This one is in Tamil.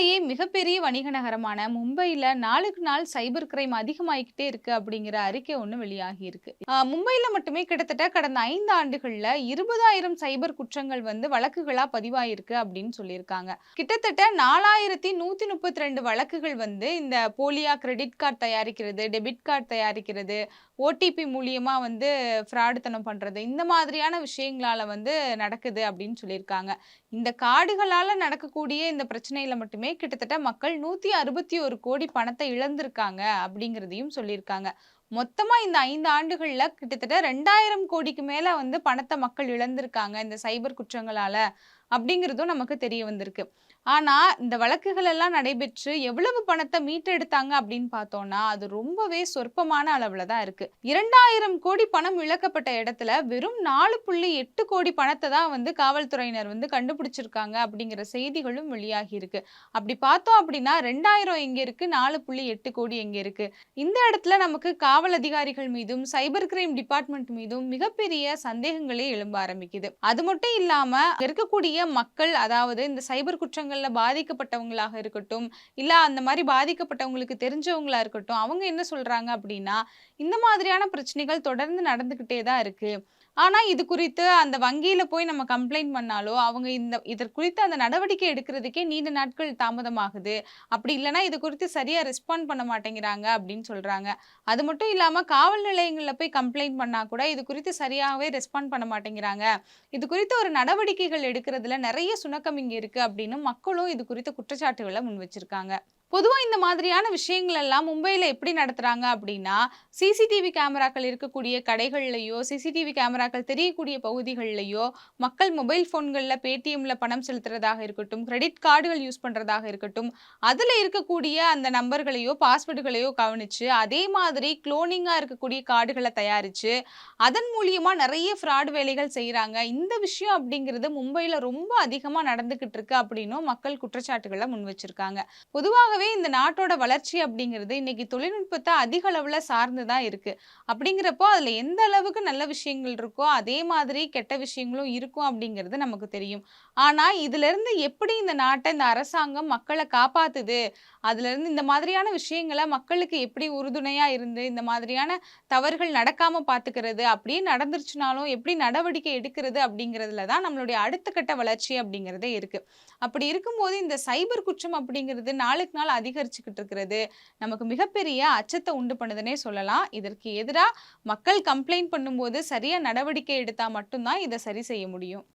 உலகத்திலேயே மிகப்பெரிய வணிக நகரமான மும்பைல நாளுக்கு நாள் சைபர் கிரைம் அதிகமாயிக்கிட்டே இருக்கு அப்படிங்கிற அறிக்கை ஒண்ணு வெளியாகி இருக்கு. மும்பைல மட்டுமே கிட்டத்தட்ட கடந்த 5 ஆண்டுகள்ல 20,000 சைபர் குற்றங்கள் வழக்குகளா பதிவாயிருக்கு அப்படின்னு சொல்லியிருக்காங்க. கிட்டத்தட்ட 4,132 வழக்குகள் இந்த போலியா கிரெடிட் கார்டு தயாரிக்கிறது, டெபிட் கார்டு தயாரிக்கிறது, ஓடிபி மூலியமா ஃப்ராடுத்தனம் பண்றது, இந்த மாதிரியான விஷயங்களால நடக்குது அப்படின்னு சொல்லியிருக்காங்க. இந்த கார்டுகளால நடக்கக்கூடிய இந்த பிரச்சனையில மட்டுமே கிட்டத்தட்ட மக்கள் 161 கோடி பணத்தை இழந்திருக்காங்க அப்படிங்கிறதையும் சொல்லியிருக்காங்க. மொத்தமா இந்த 5 ஆண்டுகள்ல கிட்டத்தட்ட 2,000 கோடிக்கு மேல பணத்த மக்கள் இழந்திருக்காங்க இந்த சைபர் குற்றங்களால அப்படிங்கிறதும் நமக்கு தெரிய வந்திருக்கு. ஆனா இந்த வழக்குகள் எல்லாம் நடைபெற்று எவ்வளவு பணத்த மீட்டெடுத்தாங்க அப்படின்னு பார்த்தோம்னா, அது ரொம்பவே சொற்பமான அளவுல தான் இருக்கு. 2,000 கோடி பணம் இழக்கப்பட்ட இடத்துல வெறும் 4.8 கோடி பணத்த தான் காவல்துறையினர் கண்டுபிடிச்சிருக்காங்க அப்படிங்கிற செய்திகளும் வெளியாகி இருக்கு. அப்படி பார்த்தோம் அப்படின்னா 2,000 எங்க இருக்கு? 4.8 கோடி எங்க இருக்கு? இந்த இடத்துல நமக்கு காவல் அதிகாரிகள் மீதும், சைபர் கிரைம் டிபார்ட்மெண்ட் மீதும் மிகப்பெரிய சந்தேகங்களே எழும்ப ஆரம்பிக்குது. அது மட்டும் இல்லாம இருக்கக்கூடிய மக்கள், அதாவது இந்த சைபர் குற்றங்கள்ல பாதிக்கப்பட்டவங்களாக இருக்கட்டும், இல்ல அந்த மாரி பாதிக்கப்பட்டவங்களுக்கு தெரிஞ்சவங்களா இருக்கட்டும், அவங்க என்ன சொல்றாங்க அப்படின்னா, இந்த மாதிரியான பிரச்சனைகள் தொடர்ந்து நடந்துகிட்டே தான் இருக்கு. ஆனா இது குறித்து அந்த வங்கியில போய் நம்ம கம்ப்ளைண்ட் பண்ணாலோ, அவங்க இதற்குறித்து அந்த நடவடிக்கை எடுக்கிறதுக்கே நீண்ட நாட்கள் தாமதமாகுது. அப்படி இல்லன்னா இது குறித்து சரியா ரெஸ்பாண்ட் பண்ண மாட்டேங்கிறாங்க அப்படின்னு சொல்றாங்க. அது மட்டும் இல்லாம காவல் நிலையங்கள்ல போய் கம்ப்ளைண்ட் பண்ணா கூட இது குறித்து சரியாவே ரெஸ்பாண்ட் பண்ண மாட்டேங்கிறாங்க. இது குறித்து ஒரு நடவடிக்கைகள் எடுக்கிறதுல நெறைய சுணக்கம் இங்க இருக்கு அப்படின்னு மக்களும் இது குறித்த குற்றச்சாட்டுகள முன் வச்சிருக்காங்க. பொதுவா இந்த மாதிரியான விஷயங்கள் எல்லாம் மும்பையில எப்படி நடத்துறாங்க அப்படின்னா, சிசிடிவி கேமராக்கள் இருக்கக்கூடிய கடைகள்லயோ, சிசிடிவி கேமராக்கள் தெரியக்கூடிய பகுதிகள்லயோ, மக்கள் மொபைல் ஃபோன்கள்ல Paytmல பணம் செலுத்துறதாக இருக்கட்டும், கிரெடிட் கார்டுகள் யூஸ் பண்றதாக இருக்கட்டும், அதுல இருக்கக்கூடிய அந்த நம்பர்களையோ, பாஸ்வேர்டுகளையோ கவனிச்சு, அதே மாதிரி குளோனிங்கா இருக்கக்கூடிய கார்டுகள தயாரிச்சு, அதன் மூலியமா நெறைய ஃப்ராட் வேலைகள் செய்றாங்க. இந்த விஷயம் அப்படிங்கிறது மும்பைல ரொம்ப அதிகமா நடந்துகிட்டு இருக்கு அப்படின்னும் மக்கள் குற்றச்சாட்டுகள முன் வச்சிருக்காங்க. பொதுவாகவே இந்த நாட்டோட வளர்ச்சி அப்படிங்கிறது இன்னைக்கு தொழில்நுட்பத்த அதிக அளவுல சார்ந்து தான் இருக்கு. அப்படிங்கிறப்போ அதுல எந்த அளவுக்கு நல்ல விஷயங்கள் இருக்கோ, அதே மாதிரி கெட்ட விஷயங்களும் இருக்கும் அப்படிங்கிறது நமக்கு தெரியும். ஆனா இதிலிருந்து எப்படி இந்த நாட்ட இந்த அரசாங்கம் மக்கள காப்பாத்துது, அதுலருந்து இந்த மாதிரியான விஷயங்கள மக்களுக்கு எப்படி உறுதுணையா இருந்து, இந்த மாதிரியான தவறுகள் நடக்காம பாத்துக்கிறது, அப்படியே நடந்துருச்சுனாலும் எப்படி நடவடிக்கை எடுக்கிறது அப்படிங்கிறதுல தான் நம்மளுடைய அடுத்த கட்ட வளர்ச்சி அப்படிங்கிறதே இருக்கு. அப்படி இருக்கும்போது இந்த சைபர் குற்றம் அப்படிங்கிறது நாளுக்கு நாள் அதிகரிச்சுக்கிட்டு இருக்கிறது நமக்கு மிகப்பெரிய அச்சத்தை உண்டு பண்ணுதுன்னே சொல்லலாம். இதற்கு எதிரா மக்கள் கம்ப்ளைண்ட் பண்ணும்போது சரியா நடவடிக்கை எடுத்தா மட்டும் தான் இத சரி செய்ய முடியும்.